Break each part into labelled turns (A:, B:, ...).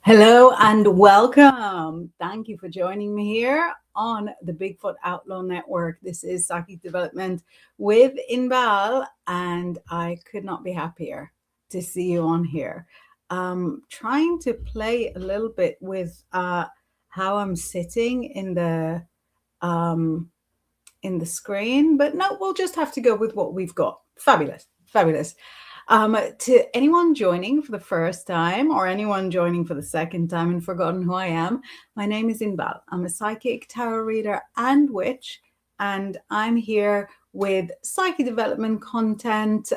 A: Hello and welcome. Thank you for joining me here on the Bigfoot Outlaw Network. This is Psychic Development with Inbaal, and I could not be happier to see you on here. Trying to play a little bit with how I'm sitting in the screen, but no, we'll just have to go with what we've got. Fabulous, fabulous. To anyone joining for the first time or anyone joining for the second time and forgotten who I am, my name is Inbaal. I'm a psychic, tarot reader, and witch, and I'm here with psychic development content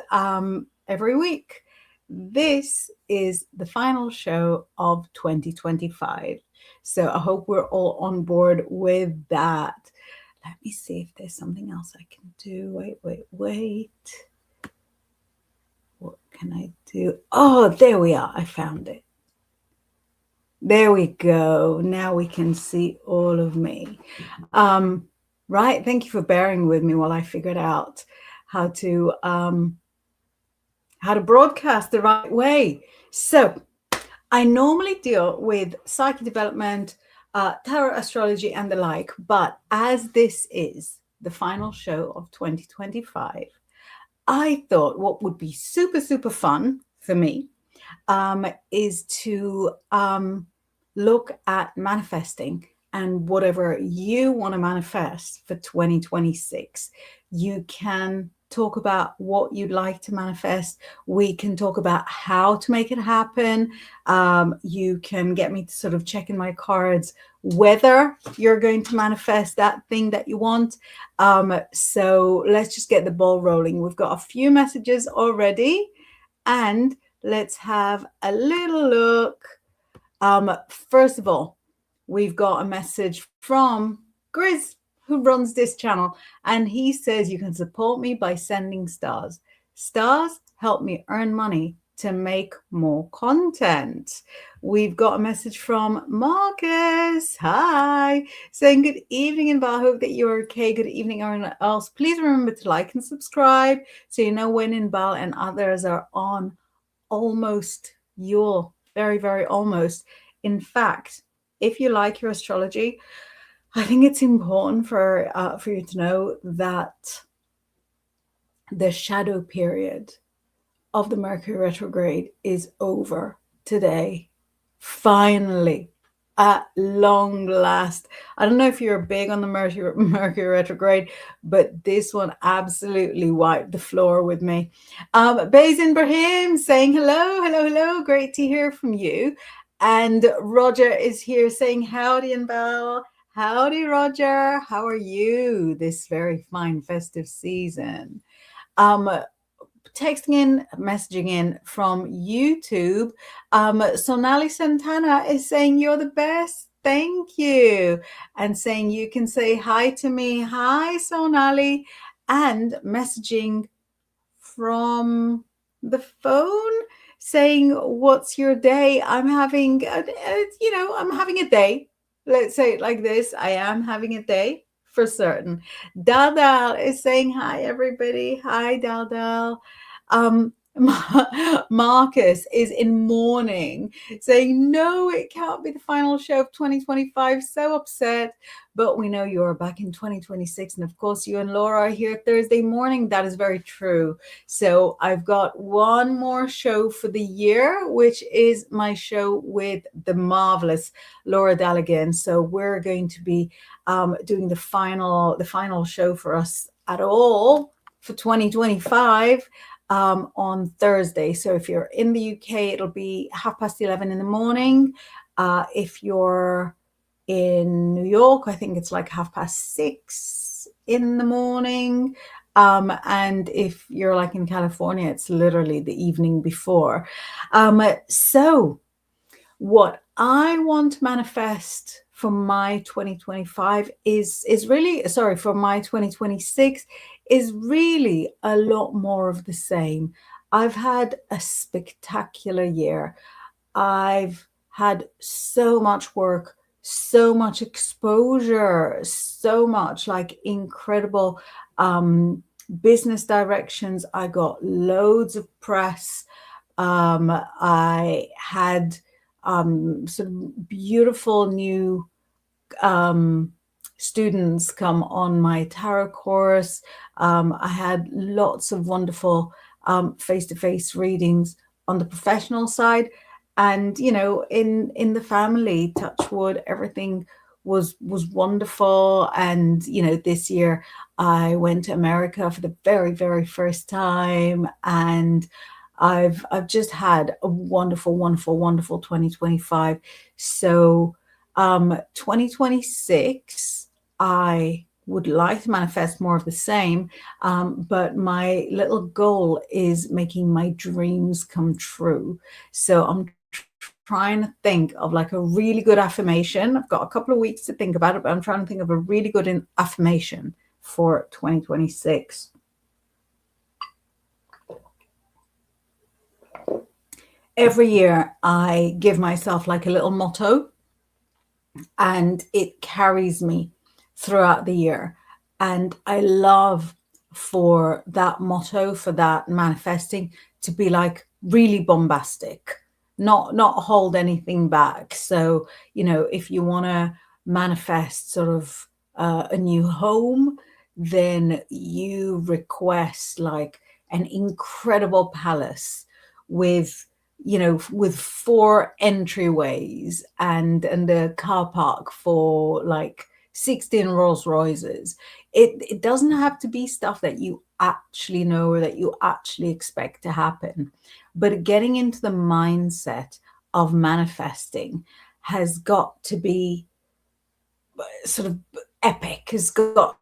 A: every week. This is the final show of 2025, so I hope we're all on board with that. Let me see if there's something else I can do. Wait. What can I do? Oh, there we are. I found it. There we go. Now we can see all of me. Right. Thank you for bearing with me while I figured out how to broadcast the right way. So I normally deal with psychic development, tarot astrology, and the like. But as this is the final show of 2025, I thought what would be super, super fun for me is to look at manifesting and whatever you want to manifest for 2026. You can talk about what you'd like to manifest. We can talk about how to make it happen. You can get me to sort of check in my cards whether you're going to manifest that thing that you want. So let's just get the ball rolling. We've got a few messages already, and let's have a little look. First of all, we've got a message from Grizz, who runs this channel, and he says you can support me by sending stars. Stars help me earn money to make more content. We've got a message from Marcus. Hi, saying good evening, Inbaal. Hope that you're okay. Good evening, everyone else. Please remember to like and subscribe so you know when Inbaal and others are on. Almost you'll very, very almost. In fact, if you like your astrology, I think it's important for you to know that the shadow period of the Mercury retrograde is over today. Finally, at long last. I don't know if you're big on the Mercury retrograde, but this one absolutely wiped the floor with me. Bazin Brahim saying hello. Great to hear from you. And Roger is here saying howdy, Inbaal. Howdy, Roger. How are you this very fine festive season? Texting in, messaging in from YouTube. Sonali Santana is saying you're the best. Thank you. And saying you can say hi to me. Hi, Sonali. And messaging from the phone saying, what's your day? I'm having, I'm having a day. Let's say it like this. I am having a day for certain. Dal is saying hi, everybody. Hi, Dal. Marcus is in mourning, saying, no, it can't be the final show of 2025. So upset. But we know you're back in 2026. And of course, you and Laura are here Thursday morning. That is very true. So I've got one more show for the year, which is my show with the marvelous Laura Dallaghan. So we're going to be doing the final show for us at all for 2025 on Thursday. So if you're in the UK, it'll be 11:30 in the morning. If you're in New York, I think it's like 6:30 in the morning. And if you're like in California, it's literally the evening before. So what I want to manifest for my 2025 for my 2026 is really a lot more of the same. I've had a spectacular year. I've had so much work, so much exposure, so much like incredible business directions. I got loads of press. I had sort of beautiful new students come on my tarot course. I had lots of wonderful face-to-face readings on the professional side, and in the family, touch wood, everything was wonderful. And this year I went to America for the very, very first time, and I've just had a wonderful, wonderful, wonderful 2025. So 2026, I would like to manifest more of the same, but my little goal is making my dreams come true. So I'm trying to think of like a really good affirmation. I've got a couple of weeks to think about it, but I'm trying to think of a really good affirmation for 2026. Every year I give myself like a little motto, and it carries me throughout the year. And I love for that motto, for that manifesting, to be like really bombastic, not hold anything back. So if you want to manifest sort of a new home, then you request like an incredible palace with with 4 entryways and a car park for like 16 Rolls Royces. It doesn't have to be stuff that you actually know or that you actually expect to happen. But getting into the mindset of manifesting has got to be sort of epic, has got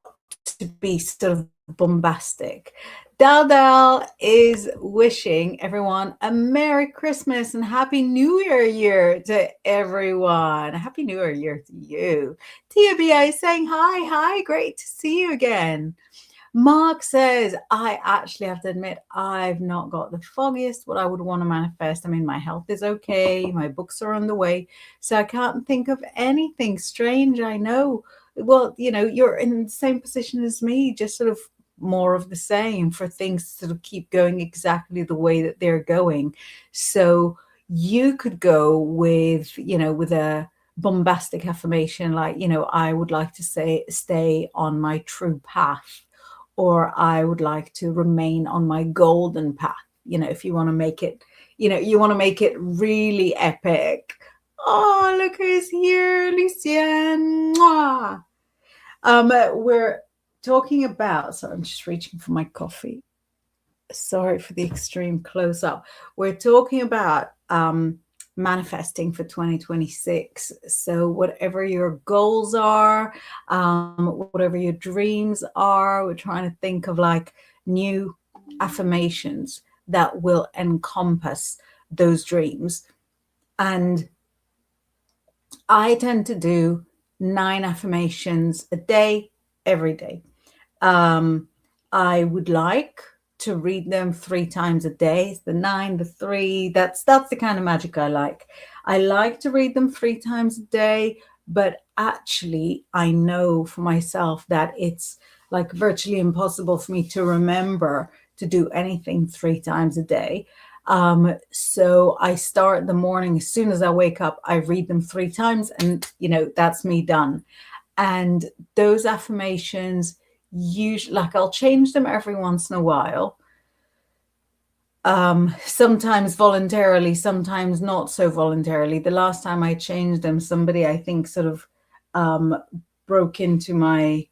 A: to be sort of bombastic. Dal is wishing everyone a Merry Christmas and Happy New Year to everyone. Happy New Year to you. Tia B.I. is saying hi, great to see you again. Mark says, I actually have to admit, I've not got the foggiest what I would want to manifest. I mean, my health is okay. My books are on the way. So I can't think of anything strange. I know. Well, you're in the same position as me, just sort of more of the same, for things to sort of keep going exactly the way that they're going. So you could go with, with a bombastic affirmation like, I would like to stay on my true path, or I would like to remain on my golden path. If you want to make it, you want to make it really epic. Oh, look who's here, Lucien. Mwah. We're talking about, so I'm just reaching for my coffee. Sorry for the extreme close up. We're talking about manifesting for 2026. So whatever your goals are, whatever your dreams are, we're trying to think of like new affirmations that will encompass those dreams. And I tend to do 9 affirmations a day, every day. I would like to read them 3 times a day. The 9, the 3, that's the kind of magic I like. I like to read them 3 times a day, but actually I know for myself that it's like virtually impossible for me to remember to do anything 3 times a day. So I start the morning, as soon as I wake up, I read them 3 times, and that's me done. And those affirmations, usually, like, I'll change them every once in a while, sometimes voluntarily, sometimes not so voluntarily. The last time I changed them, somebody, I think, sort of broke into my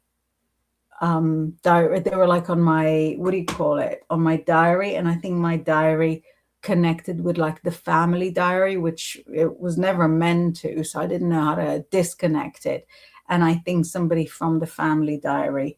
A: diary. They were like on my, what do you call it, on my diary, and I think my diary connected with like the family diary, which it was never meant to, so I didn't know how to disconnect it. And I think somebody from the family diary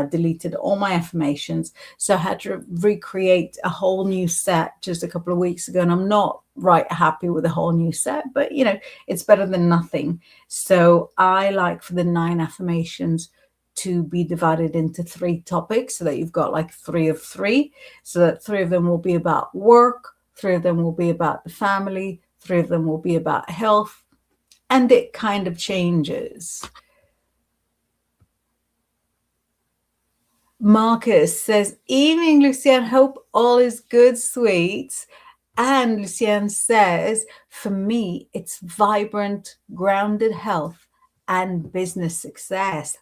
A: deleted all my affirmations, so I had to recreate a whole new set just a couple of weeks ago, and I'm not right happy with the whole new set, but it's better than nothing. So I like for the 9 affirmations to be divided into 3 topics, so that you've got like 3 of 3, so that 3 of them will be about work, 3 of them will be about the family, 3 of them will be about health, and it kind of changes. Marcus says, evening, Lucian. Hope all is good, sweet. And Lucienne says, for me, it's vibrant, grounded health and business success.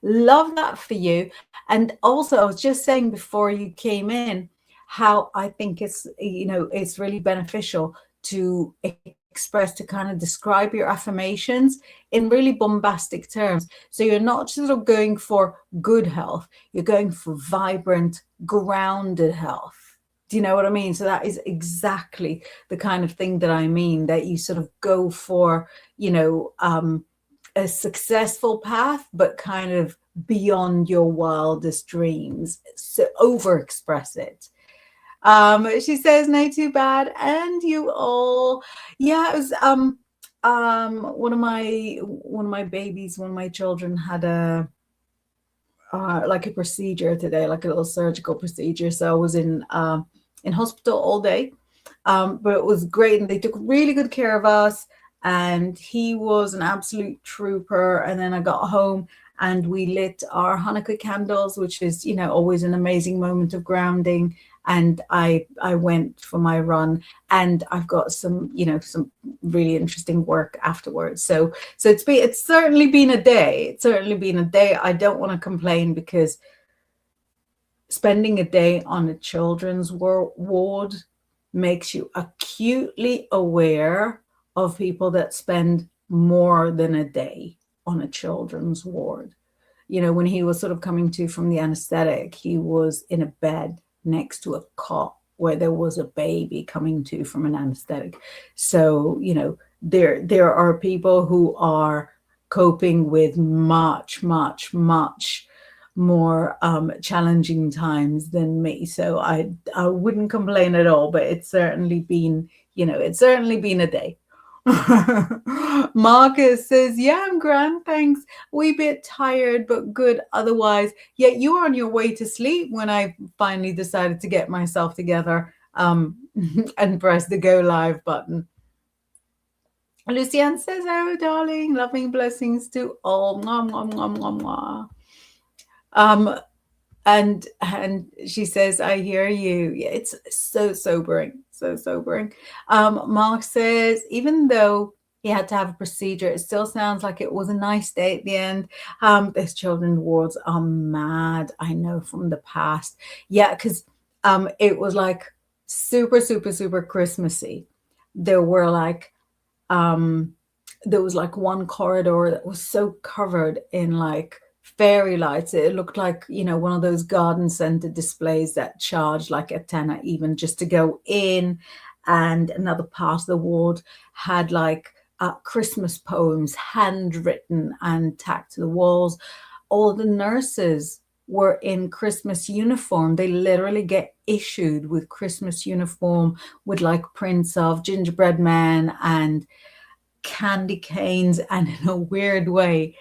A: Love that for you. And also, I was just saying before you came in how I think it's, it's really beneficial to express, to kind of describe your affirmations in really bombastic terms. So you're not sort of going for good health, you're going for vibrant, grounded health. Do you know what I mean? So that is exactly the kind of thing that I mean, that you sort of go for, a successful path, but kind of beyond your wildest dreams. So overexpress it. She says, no, too bad. And you all, yeah, it was one of my babies, one of my children had a like a procedure today, like a little surgical procedure. So I was in hospital all day. But it was great, and they took really good care of us, and he was an absolute trooper. And then I got home and we lit our Hanukkah candles, which is, always an amazing moment of grounding. And I went for my run, and I've got some, some really interesting work afterwards. So it's certainly been a day. It's certainly been a day. I don't want to complain, because spending a day on a children's ward makes you acutely aware of people that spend more than a day on a children's ward. When he was sort of coming to from the anesthetic, he was in a bed next to a cot where there was a baby coming to from an anesthetic. So, there are people who are coping with much, much, much more challenging times than me. So I wouldn't complain at all, but it's certainly been, a day. Marcus says, yeah, I'm grand, thanks. Wee bit tired, but good otherwise. Yeah, you were on your way to sleep when I finally decided to get myself together and press the go live button. Lucienne says, oh, darling, loving blessings to all. Mwah, mwah, mwah, mwah, mwah. And she says, I hear you. Yeah, it's so sobering, so sobering. Mark says, even though he had to have a procedure, it still sounds like it was a nice day at the end. Those children's wards are mad. I know from the past. Yeah, because it was like super, super, super Christmassy. There were like, there was like one corridor that was so covered in like fairy lights. It looked like, one of those garden center displays that charge like a tenner even just to go in. And another part of the ward had like Christmas poems handwritten and tacked to the walls. All the nurses were in Christmas uniform. They literally get issued with Christmas uniform with like prints of gingerbread man and candy canes. And in a weird way,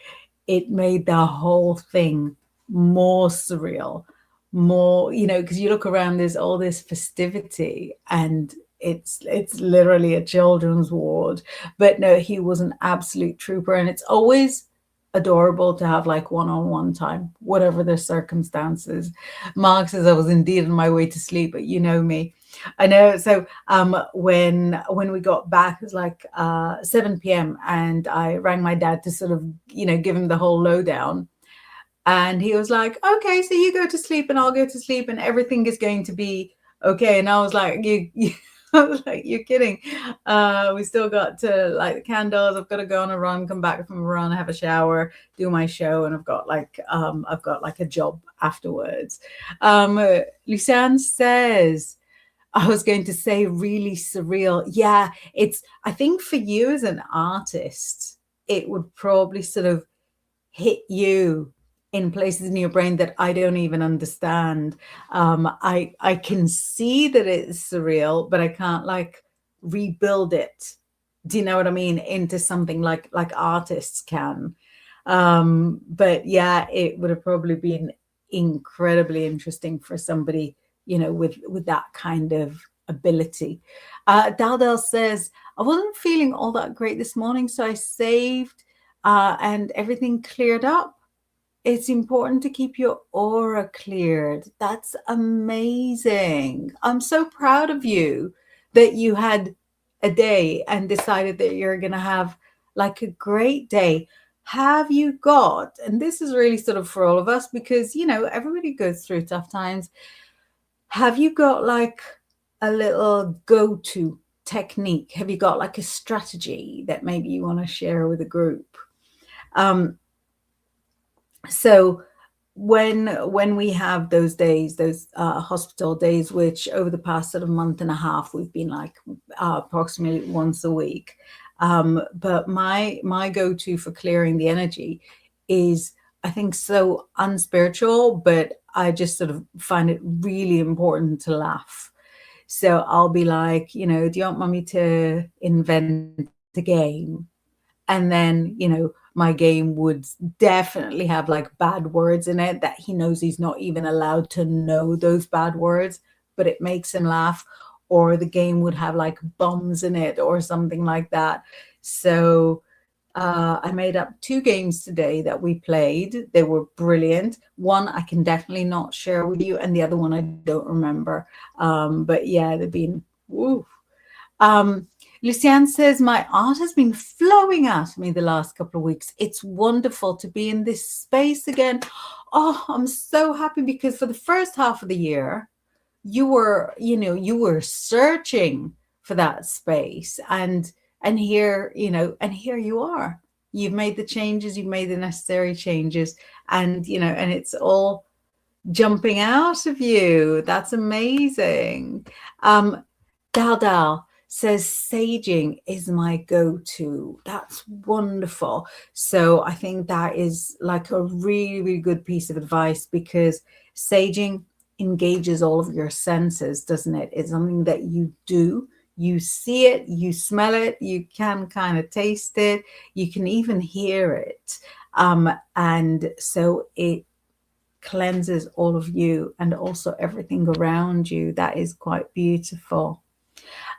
A: it made the whole thing more surreal, more, because you look around, there's all this festivity, and it's literally a children's ward. But no, he was an absolute trooper, and it's always adorable to have like one-on-one time, whatever the circumstances. Mark says, I was indeed on my way to sleep, but you know me. I know. So when we got back, it was like 7 p.m. and I rang my dad to sort of, give him the whole lowdown. And he was like, okay, so you go to sleep and I'll go to sleep and everything is going to be okay. And I was like, I was like, you're kidding. We still got to light the candles. I've got to go on a run, come back from a run, have a shower, do my show, and I've got like a job afterwards. Luciane says, I was going to say really surreal. Yeah, I think for you as an artist, it would probably sort of hit you in places in your brain that I don't even understand. I can see that it's surreal, but I can't like rebuild it. Do you know what I mean? Into something like artists can. But yeah, it would have probably been incredibly interesting for somebody, with that kind of ability. Daldel says, I wasn't feeling all that great this morning, so I saved and everything cleared up. It's important to keep your aura cleared. That's amazing. I'm so proud of you that you had a day and decided that you're going to have like a great day. Have you got, and this is really sort of for all of us because, you know, everybody goes through tough times. Have you got like a little go-to technique? Have you got like a strategy that maybe you want to share with a group? So when we have those days, those hospital days, which over the past sort of month and a half, we've been like approximately once a week. But my go-to for clearing the energy is, I think, so unspiritual, but I just sort of find it really important to laugh. So I'll be like, you know, do you want me to invent a game? And then, you know, my game would definitely have like bad words in it that he knows he's not even allowed to know those bad words, but it makes him laugh. Or the game would have like bombs in it or something like that. So I made up 2 games today that we played. They were brilliant. One I can definitely not share with you, and the other one I don't remember. But yeah, they've been woo. Lucianne says, my art has been flowing out of me the last couple of weeks. It's wonderful to be in this space again. Oh, I'm so happy because for the first half of the year, you were, you know, you were searching for that space. And here, you know, and here you are. You've made the changes, you've made the necessary changes, and you know, and it's all jumping out of you. That's amazing. Dal says saging is my go-to. That's wonderful. So I think that is like a really, really good piece of advice because saging engages all of your senses, doesn't it? It's something that you do. You see it, you smell it, you can kind of taste it, you can even hear it. And so it cleanses all of you and also everything around you. That is quite beautiful.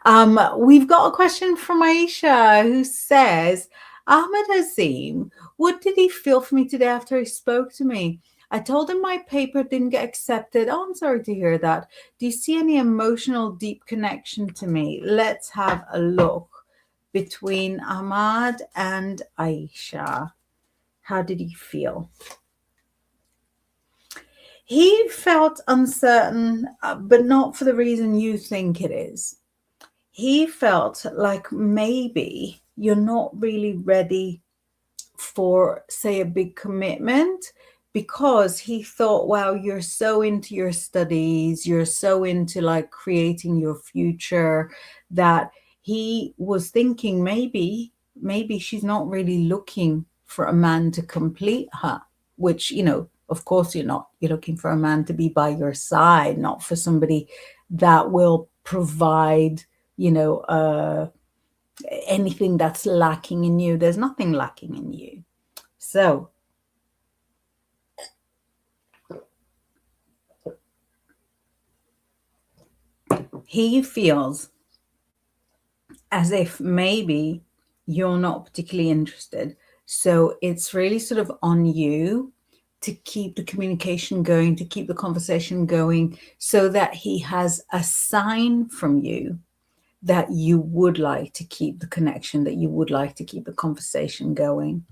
A: We've got a question from Aisha who says, Ahmed Azim, what did he feel for me today after he spoke to me? I told him my paper didn't get accepted. Oh, I'm sorry to hear that. Do you see any emotional deep connection to me? Let's have a look between Ahmad and Aisha. How did he feel? He felt uncertain, but not for the reason you think it is. He felt like maybe you're not really ready for, say, a big commitment because he thought, wow, you're so into your studies, you're so into like creating your future that he was thinking maybe she's not really looking for a man to complete her, which, you know, of course you're not. You're looking for a man to be by your side, not for somebody that will provide, you know, anything that's lacking in you. There's nothing lacking in you. So he feels as if maybe you're not particularly interested. So it's really sort of on you to keep the communication going, to keep the conversation going, so that he has a sign from you that you would like to keep the connection, that you would like to keep the conversation going.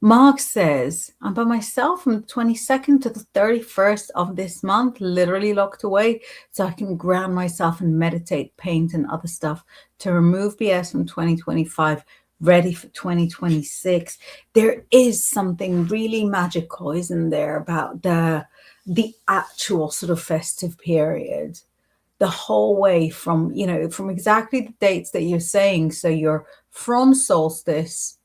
A: Mark says, I'm by myself from the 22nd to the 31st of this month, literally locked away, so I can ground myself and meditate, paint, and other stuff to remove BS from 2025, ready for 2026. There is something really magical, isn't there, about the actual sort of festive period, the whole way from, you know, from exactly the dates that you're saying. So you're from solstice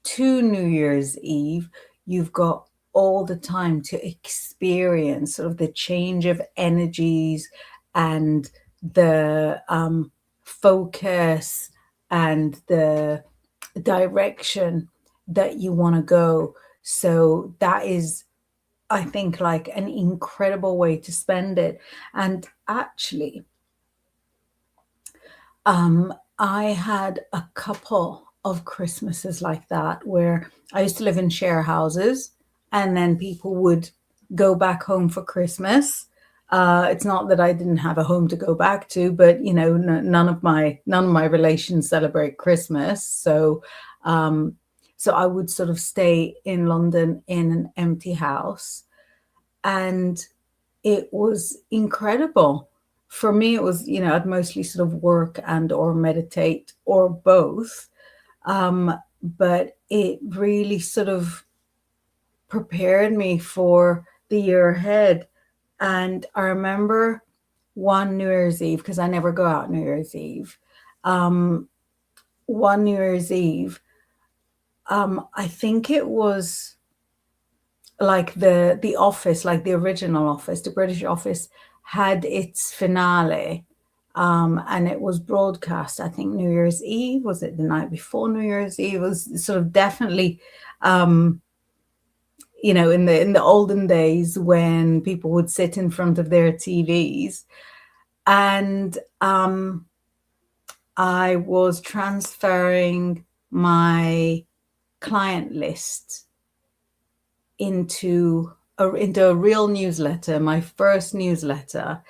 A: to New Year's Eve, you've got all the time to experience sort of the change of energies and the focus and the direction that you want to go. So that is, I think, like an incredible way to spend it. And actually, I had a couple of Christmases like that where I used to live in share houses and then people would go back home for Christmas It's not that I didn't have a home to go back to, but none of my relations celebrate Christmas, so I would sort of stay in London in an empty house, and it was incredible. For me, it was, I'd mostly sort of work and or meditate or both, but it really sort of prepared me for the year ahead. And I remember one New Year's Eve, because I never go out New Year's Eve. Um, one New Year's Eve, I think it was like the office, like the original office, the British office, had its finale. And it was broadcast, I think New Year's Eve. Was it the night before New Year's Eve? It was sort of definitely, um, in the olden days when people would sit in front of their TVs. And I was transferring my client list into a real newsletter, my first newsletter.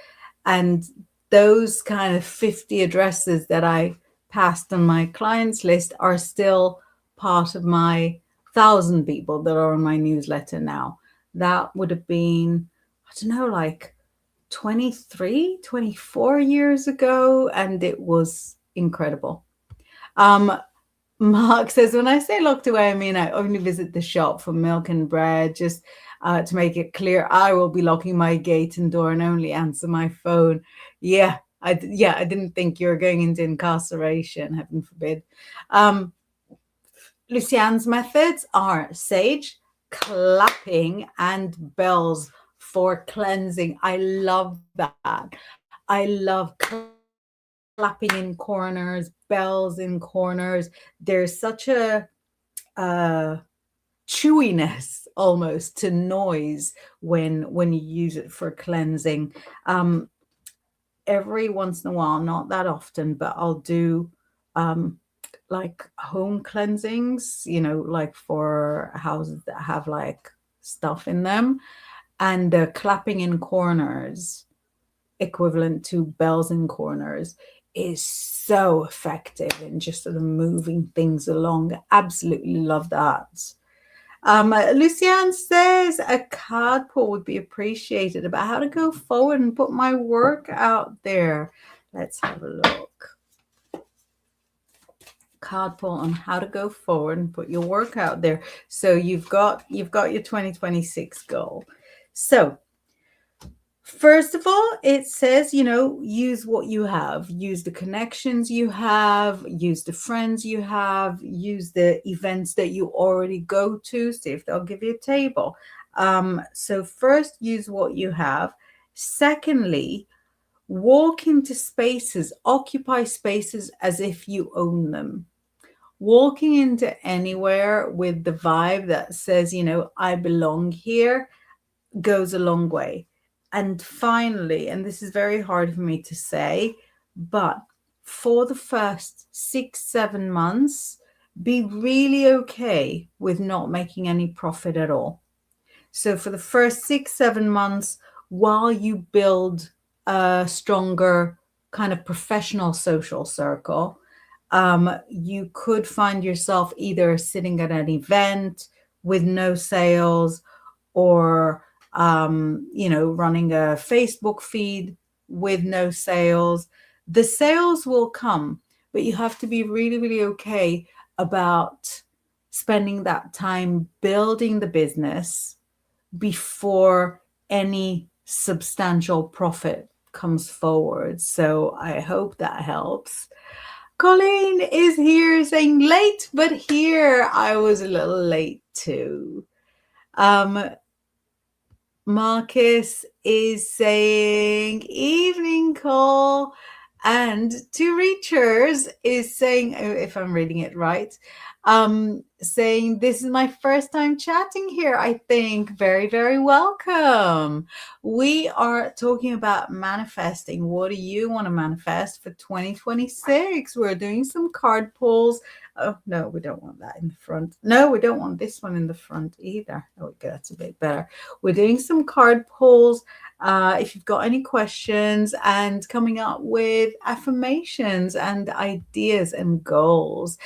A: And those kind of 50 addresses that I passed on my clients list are still part of my 1,000 people that are on my newsletter now. That would have been, I don't know, like 23, 24 years ago, and it was incredible. Mark says, when I say locked away, I mean I only visit the shop for milk and bread. Just to make it clear, I will be locking my gate and door and only answer my phone. Yeah, I didn't think you were going into incarceration, heaven forbid. Lucianne's methods are sage, clapping, and bells for cleansing. I love that. I love clapping in corners, bells in corners. There's such a chewiness almost to noise when you use it for cleansing. Every once in a while, not that often, but I'll do like home cleansings, like for houses that have like stuff in them, and the clapping in corners, equivalent to bells in corners, is so effective in just sort of moving things along. Absolutely love that. Lucianne says a card pull would be appreciated about how to go forward and put my work out there. Let's have a look. Card pull on how to go forward and put your work out there. So you've got your 2026 goal. So first of all, it says, use what you have, use the connections you have, use the friends you have, use the events that you already go to, see if they'll give you a table. So first, use what you have. Secondly, walk into spaces, occupy spaces as if you own them. Walking into anywhere with the vibe that says, I belong here, goes a long way. And finally, and this is very hard for me to say, but for the first 6-7 months, be really okay with not making any profit at all. So for the first 6-7 months, while you build a stronger kind of professional social circle, you could find yourself either sitting at an event with no sales, or running a Facebook feed with no sales. The sales will come, but you have to be really, really okay about spending that time building the business before any substantial profit comes forward. So I hope that helps. Colleen is here saying late, but here. I was a little late too. Marcus is saying evening call, and Two Reachers is saying, if I'm reading it right, saying, this is my first time chatting here, I think. Very, very welcome. We are talking about manifesting. What do you want to manifest for 2026? We're doing some card pulls. Oh, no, we don't want that in the front. No, we don't want this one in the front either. Oh, okay, that's a bit better. We're doing some card pulls. If you've got any questions, and coming up with affirmations and ideas and goals.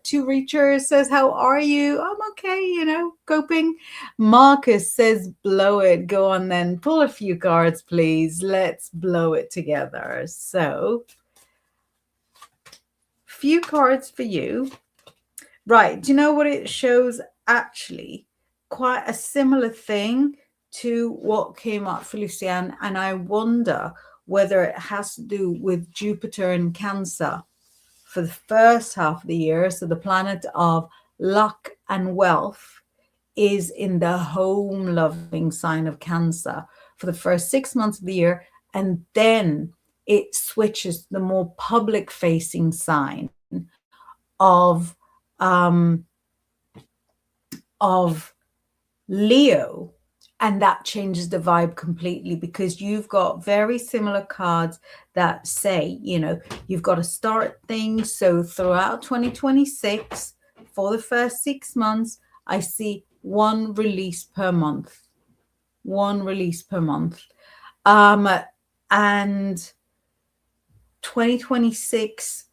A: Two Reacher says, how are you? I'm okay, coping. Marcus says, blow it. Go on then. Pull a few cards, please. Let's blow it together. So, few cards for you. Right. Do you know what it shows? Actually, quite a similar thing to what came up for Lucienne. And I wonder whether it has to do with Jupiter in Cancer for the first half of the year. So the planet of luck and wealth is in the home loving sign of Cancer for the first 6 months of the year. And then it switches to the more public facing sign of Leo, and that changes the vibe completely, because you've got very similar cards that say, you've got to start things. So throughout 2026, for the first 6 months, I see one release per month. And 2026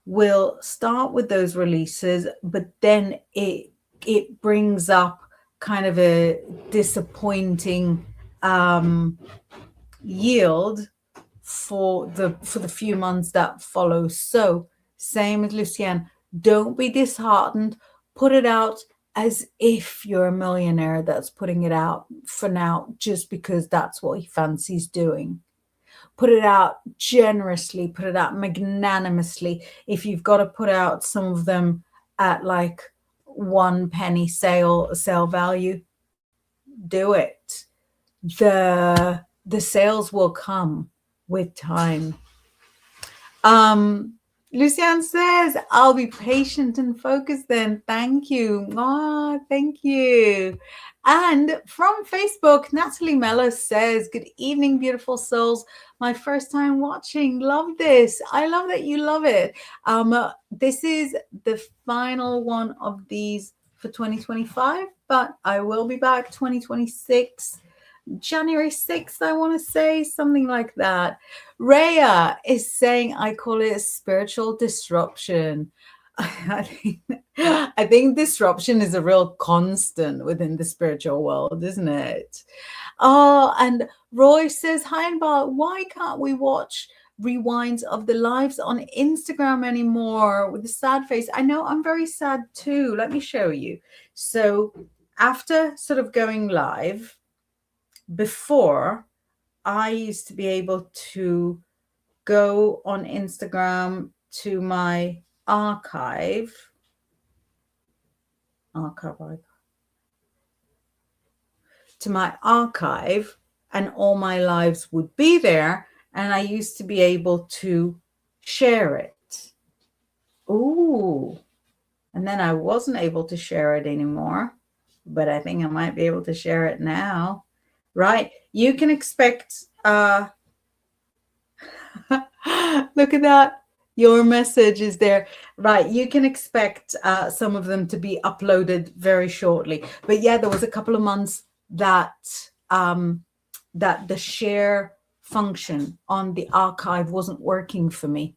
A: will start with those releases, but then it brings up kind of a disappointing yield for the few months that follow. So same as Lucienne, don't be disheartened. Put it out as if you're a millionaire that's putting it out for now, just because that's what he fancies doing. Put it out generously, put it out magnanimously. If you've got to put out some of them at like 1 penny sale value, do it. The sales will come with time. Luciane says, I'll be patient and focused then. Thank you. Thank you. And from Facebook, Natalie Mello says, good evening, beautiful souls. My first time watching. Love this. I love that you love it. This is the final one of these for 2025, but I will be back 2026. January 6th, I want to say, something like that. Rhea is saying, I call it a spiritual disruption. I think disruption is a real constant within the spiritual world, isn't it? Oh, and Roy says, hi, Inbaal, why can't we watch rewinds of the lives on Instagram anymore with a sad face? I know, I'm very sad too. Let me show you. So after sort of going live, before, I used to be able to go on Instagram to my archive, and all my lives would be there, and I used to be able to share it. Ooh, and then I wasn't able to share it anymore, but I think I might be able to share it now. Right, you can expect, look at that, your message is there. Right, you can expect some of them to be uploaded very shortly. But yeah, there was a couple of months that that the share function on the archive wasn't working for me.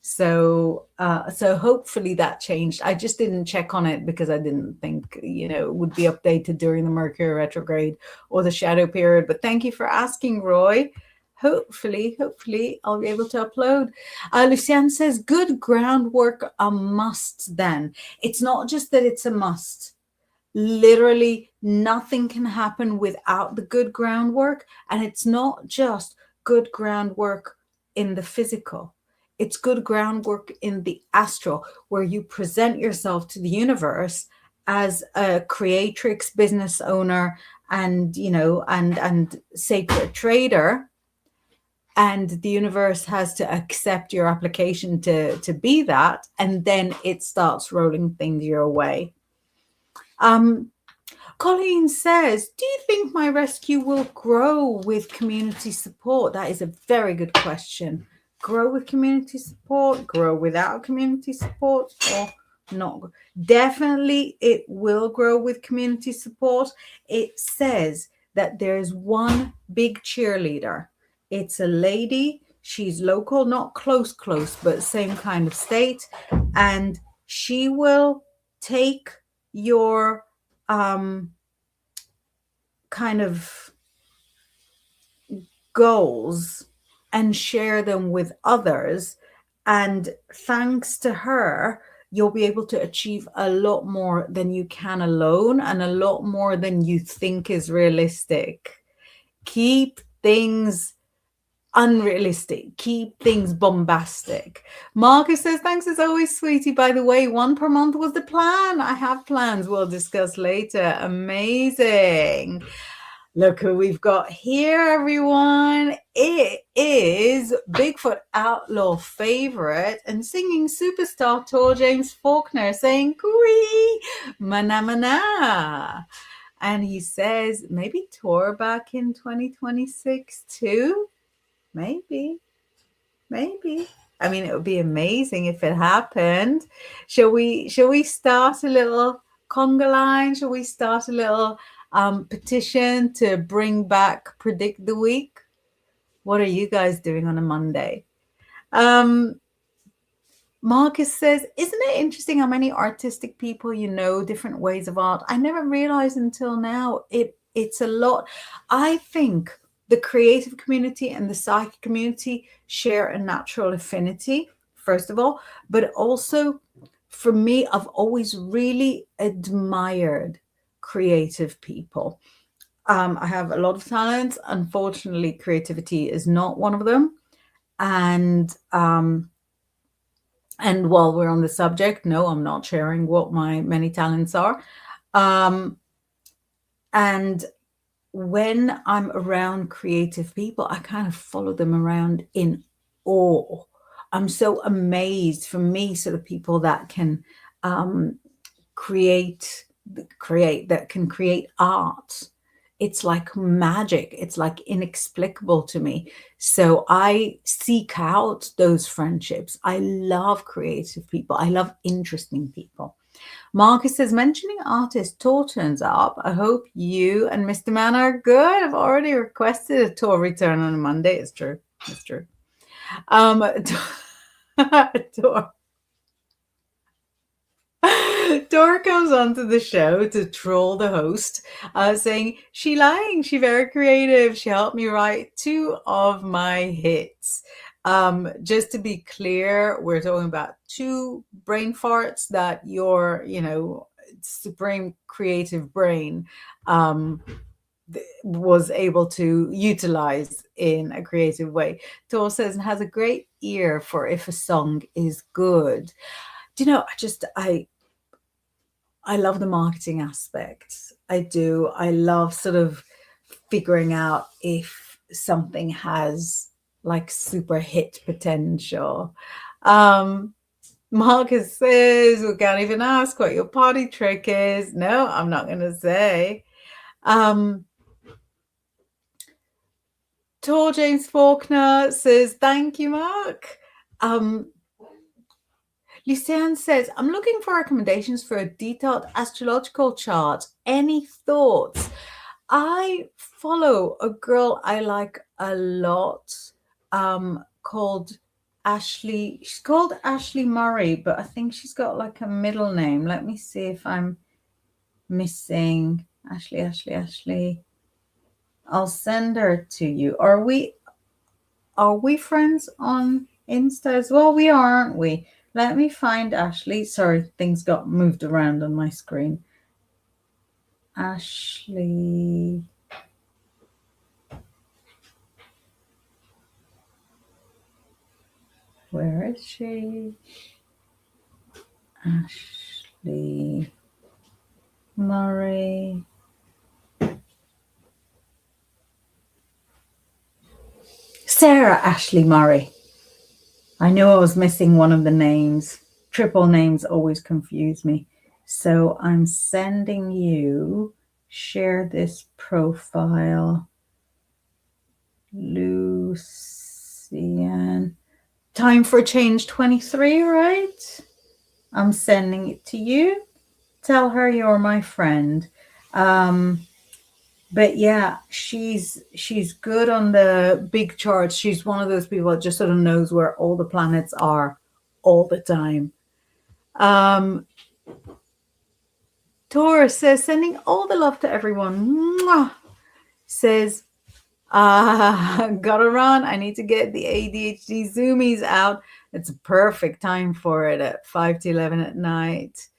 A: So hopefully that changed. I just didn't check on it because I didn't think, it would be updated during the Mercury retrograde or the shadow period. But thank you for asking, Roy. Hopefully I'll be able to upload. Luciane says, good groundwork a must then. It's not just that it's a must. Literally nothing can happen without the good groundwork. And it's not just good groundwork in the physical. It's good groundwork in the astral, where you present yourself to the universe as a creatrix, business owner, and, and sacred trader. and the universe has to accept your application to be that, and then it starts rolling things your way. Colleen says, do you think my rescue will grow with community support? That is a very good question. Grow with community support, grow without community support, or not? Definitely it will grow with community support. It says that there's one big cheerleader. It's a lady. She's local, not close, but same kind of state. And she will take your kind of goals and share them with others. And thanks to her, you'll be able to achieve a lot more than you can alone, and a lot more than you think is realistic. Keep things unrealistic, keep things bombastic. Marcus says, thanks as always, sweetie. By the way, 1 per month was the plan. I have plans we'll discuss later. Amazing. Look who we've got here, everyone. It is Bigfoot Outlaw favorite and singing superstar Tor James Faulkner saying, "Kui, mana mana." And he says, maybe Tor back in 2026 too? Maybe. I mean, it would be amazing if it happened. Shall we start a little conga line? Shall we start a little petition to bring back Predict the Week? What are you guys doing on a Monday? Marcus says, isn't it interesting how many artistic people different ways of art? I never realized until now. It's a lot. I think the creative community and the psychic community share a natural affinity, first of all, but also for me, I've always really admired creative people. I have a lot of talents. Unfortunately, creativity is not one of them. And while we're on the subject, no, I'm not sharing what my many talents are. And when I'm around creative people, I kind of follow them around in awe. I'm so amazed. For me, sort of people that can create art. It's like magic. It's like inexplicable to me. So I seek out those friendships. I love creative people. I love interesting people. Marcus says, mentioning artist, Tor turns up. I hope you and Mr. Man are good. I've already requested a Tor return on a Monday. It's true. It's true. Tor comes onto the show to troll the host, saying, she lying, she very creative. She helped me write 2 of my hits. Just to be clear, we're talking about 2 brain farts that your, supreme creative brain was able to utilize in a creative way. Tor says, and has a great ear for if a song is good. Do you know, I love the marketing aspect. I do. I love sort of figuring out if something has like super hit potential. Marcus says, we can't even ask what your party trick is. No, I'm not going to say. Tor James Faulkner says, thank you, Mark. Lucianne says, I'm looking for recommendations for a detailed astrological chart. Any thoughts? I follow a girl I like a lot called Ashley. She's called Ashley Murray, but I think she's got like a middle name. Let me see if I'm missing Ashley. I'll send her to you. Are we friends on Insta as well? We are, aren't we? Let me find Ashley. Sorry, things got moved around on my screen. Ashley. Where is she? Ashley Murray. Sarah Ashley Murray. I knew I was missing one of the names. Triple names always confuse me. So I'm sending you, share this profile. Lucian. Time for Change 23, right? I'm sending it to you. Tell her you're my friend. But yeah, she's good on the big charts. She's one of those people that just sort of knows where all the planets are all the time. Taurus says, sending all the love to everyone. Mwah. Says, gotta run. I need to get the ADHD zoomies out. It's a perfect time for it at 5 to 11 at night.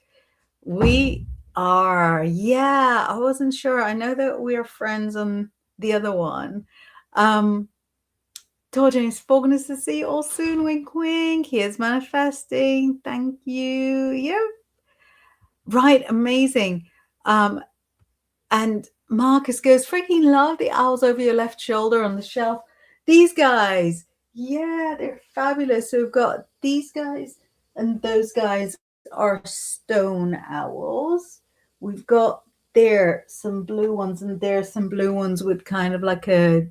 A: We are, yeah, I wasn't sure. I know that we are friends on the other one. Told you, spoken to see you all soon. Wink, wink. Here's manifesting. Thank you. Yep. Right. Amazing. And Marcus goes, freaking love the owls over your left shoulder on the shelf. These guys, yeah, they're fabulous. So we've got these guys and those guys are stone owls. We've got there some blue ones, and there's some blue ones with kind of like a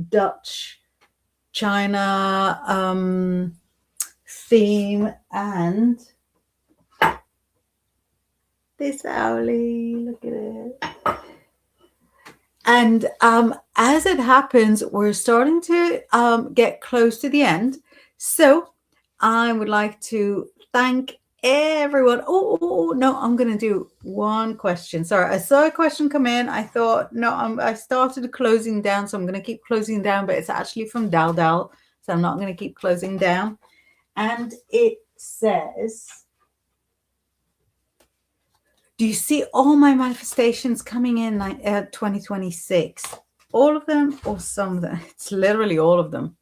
A: Dutch China theme, and this owlie, look at it. And as it happens, we're starting to get close to the end. So I would like to thank everyone. Oh, no, I'm going to do one question. Sorry, I saw a question come in. I thought, no, I started closing down, so I'm going to keep closing down, but it's actually from Dal Dal, so I'm not going to keep closing down. And it says, do you see all my manifestations coming in 2026? All of them or some of them? It's literally all of them.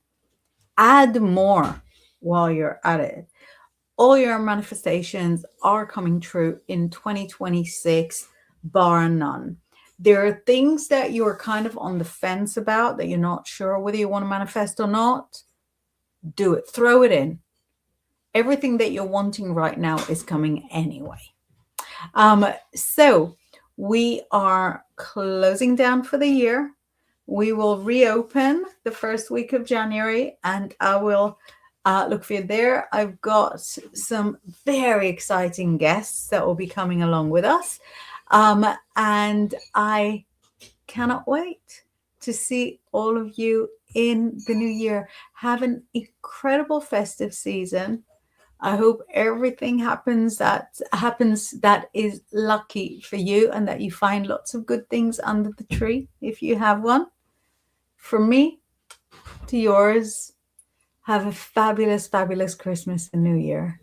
A: Add more while you're at it. All your manifestations are coming true in 2026, bar none. There are things that you're kind of on the fence about, that you're not sure whether you want to manifest or not. Do it. Throw it in. Everything that you're wanting right now is coming anyway. So we are closing down for the year. We will reopen the first week of January, and I will look for you there. I've got some very exciting guests that will be coming along with us. And I cannot wait to see all of you in the new year. Have an incredible festive season. I hope everything happens that is lucky for you, and that you find lots of good things under the tree if you have one. From me to yours, have a fabulous, fabulous Christmas and New Year.